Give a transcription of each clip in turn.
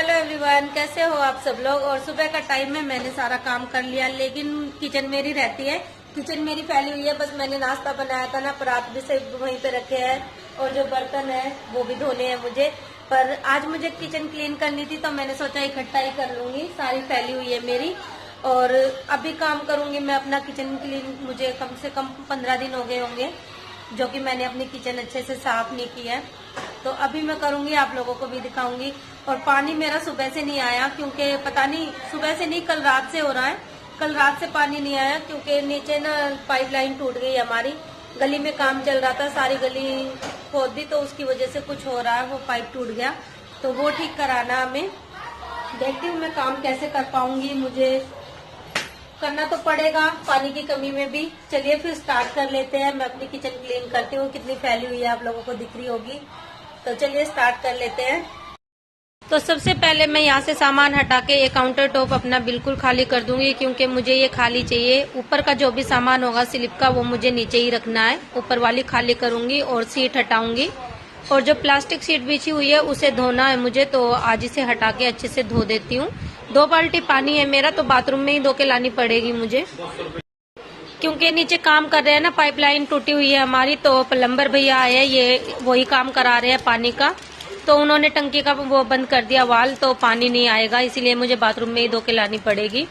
Hello everyone, कैसे हो आप सब लोग। और सुबह का टाइम में मैंने सारा काम कर लिया, लेकिन किचन मेरी रहती है, किचन मेरी फैली हुई है। बस मैंने नाश्ता बनाया था ना, परात भी से वहीं पे रखे हैं और जो बर्तन है वो भी धोने हैं मुझे। पर आज मुझे किचन क्लीन करनी थी तो मैंने सोचा इकट्ठा ही कर लूंगी, सारी फैली हुई है मेरी। और अभी काम करूंगी मैं अपना किचन क्लीन। मुझे कम से कम 15 दिन हो गए होंगे जो कि मैंने अपनी किचन अच्छे से साफ नहीं की है, तो अभी मैं करूंगी, आप लोगों को भी दिखाऊंगी। और पानी मेरा सुबह से नहीं आया, क्योंकि पता नहीं, सुबह से नहीं, कल रात से हो रहा है। कल रात से पानी नहीं आया क्योंकि नीचे ना पाइपलाइन टूट गई हमारी। गली में काम चल रहा था, सारी गली खोद दी, तो उसकी वजह से कुछ हो रहा है, वो पाइप टूट गया, तो वो ठीक कराना हमें। देखती हूँ मैं काम कैसे कर पाऊंगी, मुझे करना तो पड़ेगा पानी की कमी में भी। चलिए फिर स्टार्ट कर लेते हैं। मैं अपनी किचन क्लीन करती हूँ, कितनी फैली हुई है आप लोगों को दिख रही होगी, तो चलिए स्टार्ट कर लेते हैं। तो सबसे पहले मैं यहाँ से सामान हटा के ये काउंटर टॉप अपना बिल्कुल खाली कर दूंगी, क्योंकि मुझे ये खाली चाहिए। ऊपर का जो भी सामान होगा स्लिप का, वो मुझे नीचे ही रखना है। ऊपर वाली खाली करूंगी और सीट हटाऊंगी। और जो प्लास्टिक सीट बिछी हुई है उसे धोना है मुझे, तो आज इसे हटा के अच्छे से धो देती हूँ। 2 बाल्टी पानी है मेरा, तो बाथरूम में ही धो के लानी पड़ेगी मुझे, क्योंकि नीचे काम कर रहे हैं ना, पाइपलाइन टूटी हुई है हमारी। तो प्लम्बर भैया आए हैं, ये वही काम करा रहे हैं पानी का, तो उन्होंने टंकी का वो बंद कर दिया वाल, तो पानी नहीं आएगा, इसीलिए मुझे बाथरूम में ही धो के लानी पड़ेगी।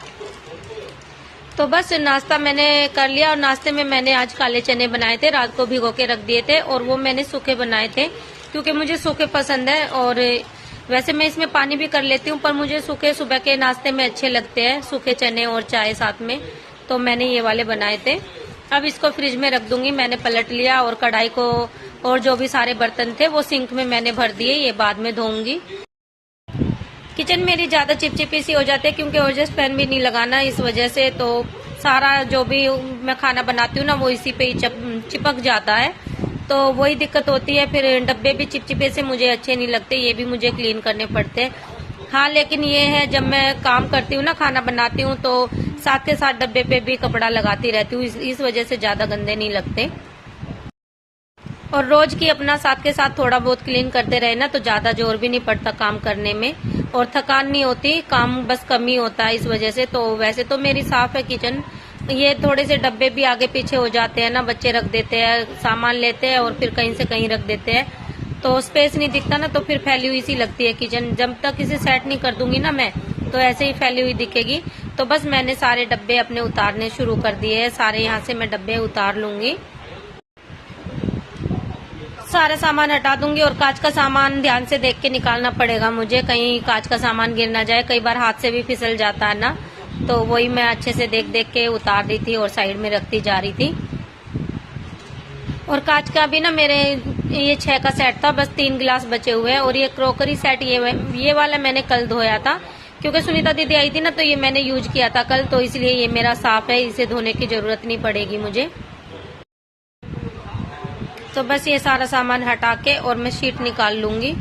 तो बस नाश्ता मैंने कर लिया, और नाश्ते में मैंने आज काले चने बनाए थे, रात को भिगो के रख दिए थे, और वो मैंने सूखे बनाए थे क्योंकि मुझे सूखे पसंद है। और वैसे मैं इसमें पानी भी कर लेती हूँ, पर मुझे सूखे सुबह के नाश्ते में अच्छे लगते हैं, सूखे चने और चाय साथ में, तो मैंने ये वाले बनाए थे। अब इसको फ्रिज में रख दूंगी। मैंने पलट लिया, और कढ़ाई को और जो भी सारे बर्तन थे वो सिंक में मैंने भर दिए, ये बाद में धोऊंगी। किचन मेरी ज्यादा चिपचिपी सी हो जाती है क्योंकि एडजस्ट फैन भी नहीं लगाना, इस वजह से तो सारा जो भी मैं खाना बनाती हूँ ना, वो इसी पे ही चिपक जाता है, तो वही दिक्कत होती है। फिर डब्बे भी चिपचिपे से मुझे अच्छे नहीं लगते, ये भी मुझे क्लीन करने पड़ते हैं। हाँ, लेकिन ये है, जब मैं काम करती हूँ ना, खाना बनाती हूँ, तो साथ के साथ डब्बे पे भी कपड़ा लगाती रहती हूँ, इस वजह से ज्यादा गंदे नहीं लगते। और रोज की अपना साथ के साथ थोड़ा बहुत क्लीन करते रहे ना, तो ज्यादा जोर भी नहीं पड़ता काम करने में, और थकान नहीं होती, काम बस कम ही होता है इस वजह से। तो वैसे तो मेरी साफ है किचन, ये थोड़े से डब्बे भी आगे पीछे हो जाते हैं ना, बच्चे रख देते हैं, सामान लेते हैं और फिर कहीं से कहीं रख देते हैं, तो स्पेस नहीं दिखता ना, तो फिर फैली हुई सी लगती है किचन। जब तक इसे सेट नहीं कर दूंगी ना मैं, तो ऐसे ही फैली हुई दिखेगी। तो बस मैंने सारे डब्बे अपने उतारने शुरू कर दिए हैं, सारे यहाँ से मैं डब्बे उतार लूंगी, सारा सामान हटा दूंगी। और कांच का सामान ध्यान से देख के निकालना पड़ेगा मुझे, कहीं कांच का सामान गिर ना जाए, कई बार हाथ से भी फिसल जाता है ना, तो वही मैं अच्छे से देख देख के उतार रही थी और साइड में रखती जा रही थी। और कांच का भी ना, मेरे ये 6 का सेट था, बस 3 गिलास बचे हुए हैं। और ये क्रोकरी सेट, ये वाला मैंने कल धोया था, क्योंकि सुनीता दीदी आई थी ना, तो ये मैंने यूज किया था कल, तो इसलिए ये मेरा साफ है, इसे धोने की जरूरत नहीं पड़ेगी मुझे। तो बस ये सारा सामान हटा के और मैं शीट निकाल लूंगी।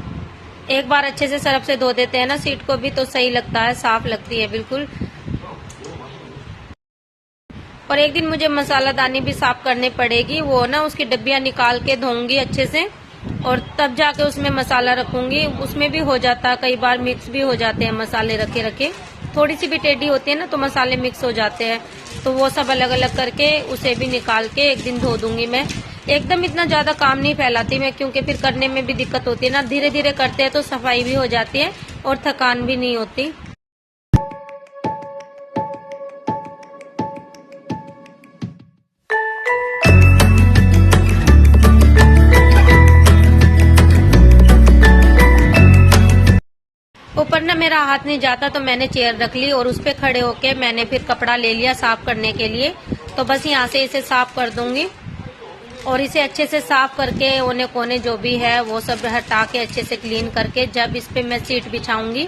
एक बार अच्छे से सर्फ से धो देते हैं ना शीट को भी, तो सही लगता है, साफ लगती है बिल्कुल। और एक दिन मुझे मसालादानी भी साफ करनी पड़ेगी, वो ना उसकी डब्बियां निकाल के धोऊंगी अच्छे से, और तब जाके उसमें मसाला रखूंगी। उसमें भी हो जाता है, कई बार मिक्स भी हो जाते हैं मसाले रखे रखे, थोड़ी सी भी टेढ़ी होती है ना, तो मसाले मिक्स हो जाते हैं, तो वो सब अलग अलग करके उसे भी निकाल के एक दिन धो दूंगी मैं। एकदम इतना ज्यादा काम नहीं फैलाती मैं, क्योंकि फिर करने में भी दिक्कत होती है ना, धीरे धीरे करते हैं तो सफाई भी हो जाती है और थकान भी नहीं होती। ऊपर ना मेरा हाथ नहीं जाता, तो मैंने चेयर रख ली और उस पे खड़े होके मैंने फिर कपड़ा ले लिया साफ करने के लिए। तो बस यहाँ से इसे साफ कर दूंगी, और इसे अच्छे से साफ करके ओने कोने जो भी है वो सब हटा के अच्छे से क्लीन करके, जब इस पे मैं सीट बिछाऊंगी,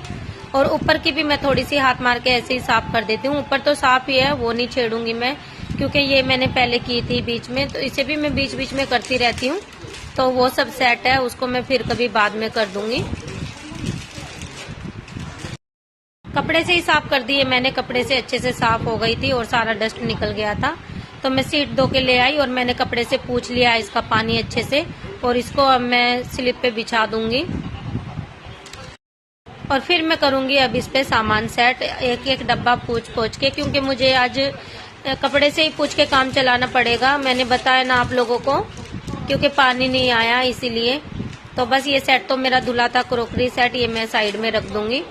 और ऊपर की भी मैं थोड़ी सी हाथ मार के ऐसे ही साफ कर देती हूँ। ऊपर तो साफ ही है, वो नहीं छेड़ूंगी मैं, क्योंकि ये मैंने पहले की थी बीच में, तो इसे भी मैं बीच बीच में करती रहती हूँ, तो वो सब सेट है, उसको मैं फिर कभी बाद में कर दूंगी। कपड़े से ही साफ कर दिए मैंने, कपड़े से अच्छे से साफ हो गई थी और सारा डस्ट निकल गया था, तो मैं सीट धो के ले आई और मैंने कपड़े से पूछ लिया इसका पानी अच्छे से, और इसको अब मैं स्लिप पे बिछा दूंगी। और फिर मैं करूंगी अब इस पे सामान सेट, एक एक डब्बा पूछ के, क्योंकि मुझे आज कपड़े से ही पूछ के काम चलाना पड़ेगा। मैंने बताया ना आप लोगों को, क्योंकि पानी नहीं आया इसीलिए। तो बस ये सेट तो मेरा धुला था, क्रोकरी सेट, ये मैं साइड में रख दूंगी।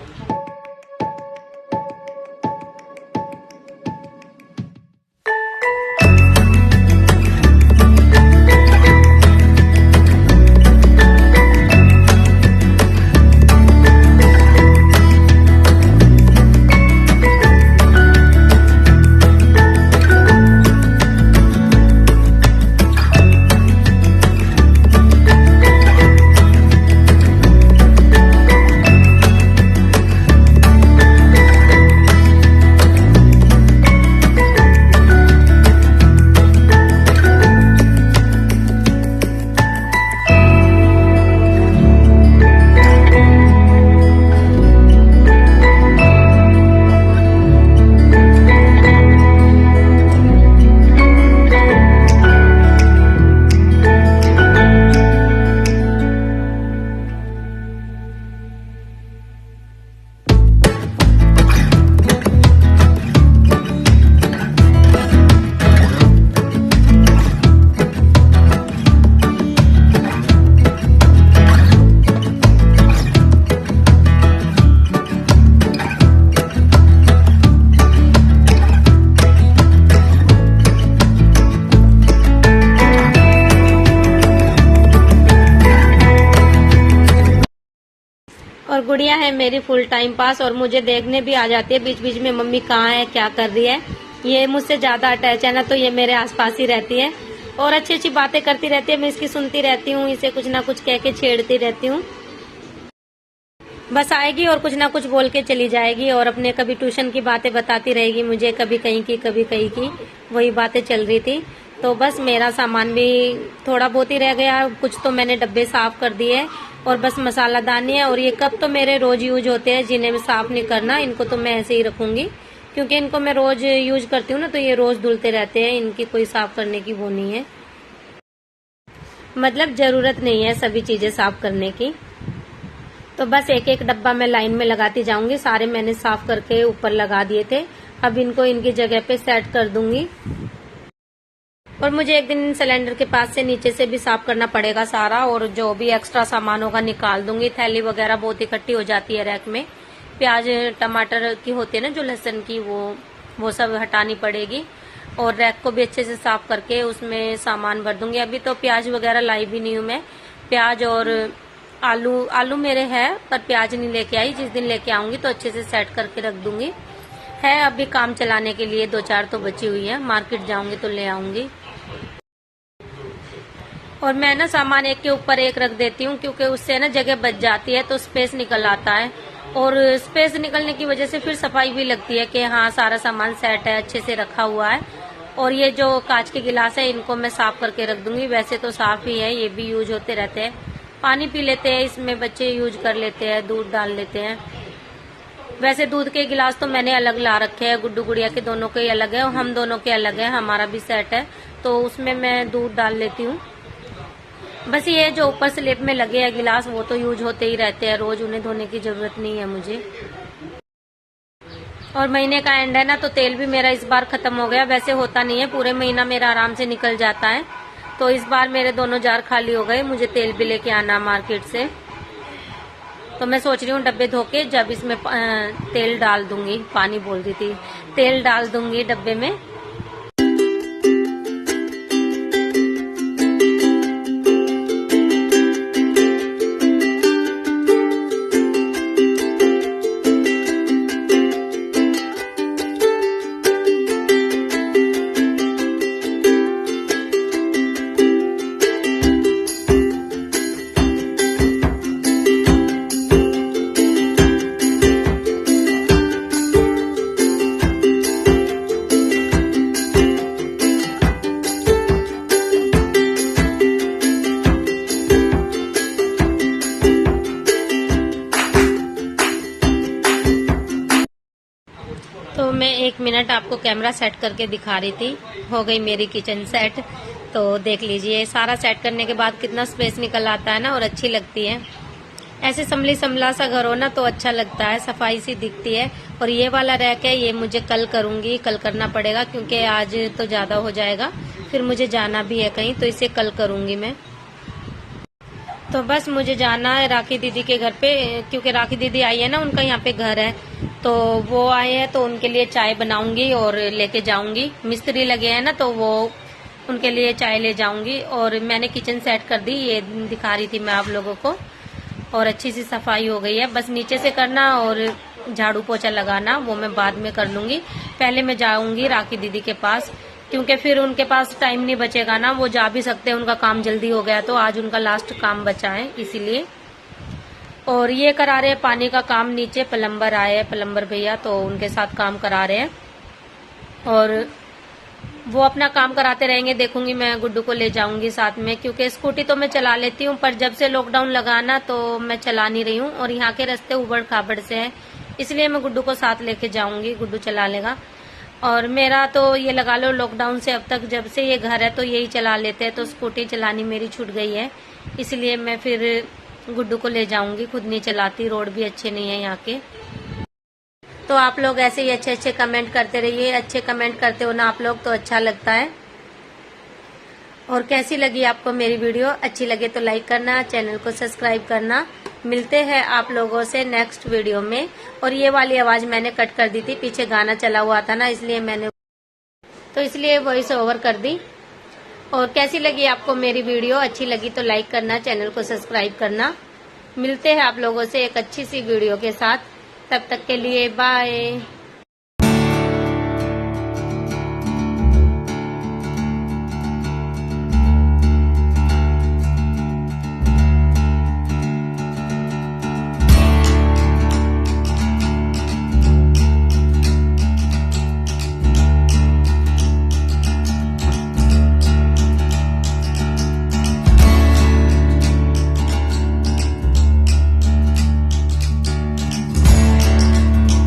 और गुड़िया है मेरी फुल टाइम पास, और मुझे देखने भी आ जाती है बीच बीच में, मम्मी कहाँ है, क्या कर रही है। ये मुझसे ज्यादा अटैच है ना, तो ये मेरे आसपास ही रहती है और अच्छी अच्छी बातें करती रहती है। मैं इसकी सुनती रहती हूँ, इसे कुछ ना कुछ कह के छेड़ती रहती हूँ। बस आएगी और कुछ ना कुछ बोल के चली जाएगी, और अपने कभी ट्यूशन की बातें बताती रहेगी मुझे, कभी कहीं की कभी कहीं की, वही बातें चल रही थी। तो बस मेरा सामान भी थोड़ा बहुत ही रह गया, कुछ तो मैंने डब्बे साफ कर दिए, और बस मसालादानी है। और ये कप तो मेरे रोज यूज होते हैं, जिन्हें मैं साफ नहीं करना, इनको तो मैं ऐसे ही रखूंगी, क्योंकि इनको मैं रोज यूज करती हूँ ना, तो ये रोज धुलते रहते हैं, इनकी कोई साफ करने की वो नहीं है, मतलब जरूरत नहीं है सभी चीजें साफ करने की। तो बस एक एक डब्बा मैं लाइन में लगाती जाऊंगी, सारे मैंने साफ करके ऊपर लगा दिए थे, अब इनको इनकी जगह पे सेट कर दूंगी। और मुझे एक दिन सिलेंडर के पास से नीचे से भी साफ करना पड़ेगा सारा, और जो भी एक्स्ट्रा सामान होगा निकाल दूंगी। थैली वगैरह बहुत इकट्ठी हो जाती है रैक में, प्याज टमाटर की होती है ना जो लहसुन की, वो सब हटानी पड़ेगी। और रैक को भी अच्छे से साफ करके उसमें सामान भर दूंगी। अभी तो प्याज वगैरह लाई भी नहीं हूँ मैं, प्याज और आलू मेरे है, पर प्याज नहीं लेके आई, जिस दिन लेके आऊंगी तो अच्छे से सेट करके रख दूंगी। है अभी काम चलाने के लिए 2-4 तो बची हुई है, मार्केट जाऊंगी तो ले आऊंगी। और मैं ना सामान एक के ऊपर एक रख देती हूँ, क्योंकि उससे ना जगह बच जाती है, तो स्पेस निकल आता है, और स्पेस निकलने की वजह से फिर सफाई भी लगती है कि हाँ सारा सामान सेट है, अच्छे से रखा हुआ है। और ये जो कांच के गिलास है, इनको मैं साफ करके रख दूंगी। वैसे तो साफ ही है, ये भी यूज होते रहते हैं, पानी पी लेते हैं इसमें, बच्चे यूज कर लेते हैं, दूध डाल लेते हैं। वैसे दूध के गिलास तो मैंने अलग ला रखे हैं, गुड्डू गुड़िया के दोनों के अलग है और हम दोनों के अलग है, हमारा भी सेट है, तो उसमें मैं दूध डाल लेती हूँ। बस ये जो ऊपर स्लेब में लगे हैं गिलास, वो तो यूज होते ही रहते हैं, रोज उन्हें धोने की जरूरत नहीं है मुझे। और महीने का एंड है ना, तो तेल भी मेरा इस बार खत्म हो गया। वैसे होता नहीं है, पूरे महीना मेरा आराम से निकल जाता है, तो इस बार मेरे दोनों जार खाली हो गए, मुझे तेल भी लेके आना मार्केट से। तो मैं सोच रही हूँ डब्बे धो के जब इसमें तेल डाल दूंगी, पानी बोल रही थी, तेल डाल दूंगी डब्बे में। तो मैं 1 मिनट आपको कैमरा सेट करके दिखा रही थी, हो गई मेरी किचन सेट। तो देख लीजिए, सारा सेट करने के बाद कितना स्पेस निकल आता है ना, और अच्छी लगती है। ऐसे संभली संभला सा घर हो ना तो अच्छा लगता है, सफाई सी दिखती है। और ये वाला रैक है, ये मुझे कल करूंगी, कल करना पड़ेगा क्योंकि आज तो ज्यादा हो जाएगा, फिर मुझे जाना भी है कहीं, तो इसे कल करूंगी मैं। तो बस मुझे जाना है राखी दीदी के घर पे, क्योंकि राखी दीदी आई है ना, उनका यहाँ पे घर है, तो वो आए हैं तो उनके लिए चाय बनाऊंगी और लेके जाऊंगी। मिस्त्री लगे हैं ना तो वो उनके लिए चाय ले जाऊंगी। और मैंने किचन सेट कर दी, ये दिखा रही थी मैं आप लोगों को। और अच्छी सी सफाई हो गई है, बस नीचे से करना और झाड़ू पोछा लगाना वो मैं बाद में कर लूंगी। पहले मैं जाऊंगी राखी दीदी के पास, क्योंकि फिर उनके पास टाइम नहीं बचेगा ना, वो जा भी सकते हैं, उनका काम जल्दी हो गया, तो आज उनका लास्ट काम बचा है इसीलिए। और ये करा रहे हैं पानी का काम, नीचे प्लम्बर आए हैं, प्लम्बर भैया, तो उनके साथ काम करा रहे हैं। और वो अपना काम कराते रहेंगे, देखूंगी मैं गुड्डू को ले जाऊंगी साथ में, क्योंकि स्कूटी तो मैं चला लेती हूँ, पर जब से लॉकडाउन लगा ना तो मैं चला नहीं रही हूँ। और यहाँ के रास्ते उबड़ खाबड़ से है, इसलिए मैं गुड्डू को साथ लेके जाऊंगी, गुड्डू चला लेगा। और मेरा तो ये लगा लो लॉकडाउन से अब तक जब से ये घर है तो यही चला लेते हैं, तो स्कूटी चलानी मेरी छूट गई है, इसलिए मैं फिर गुड्डू को ले जाऊंगी, खुद नहीं चलाती, रोड भी अच्छे नहीं है यहाँ के। तो आप लोग ऐसे ही अच्छे अच्छे कमेंट करते रहिए, अच्छे कमेंट करते हो ना आप लोग तो अच्छा लगता है। और कैसी लगी आपको मेरी वीडियो, अच्छी लगे तो लाइक करना, चैनल को सब्सक्राइब करना। मिलते हैं आप लोगों से नेक्स्ट वीडियो में। और ये वाली आवाज मैंने कट कर दी थी, पीछे गाना चला हुआ था ना, इसलिए वॉइस ओवर कर दी। और कैसी लगी आपको मेरी वीडियो, अच्छी लगी तो लाइक करना, चैनल को सब्सक्राइब करना। मिलते हैं आप लोगों से एक अच्छी सी वीडियो के साथ, तब तक के लिए बाय।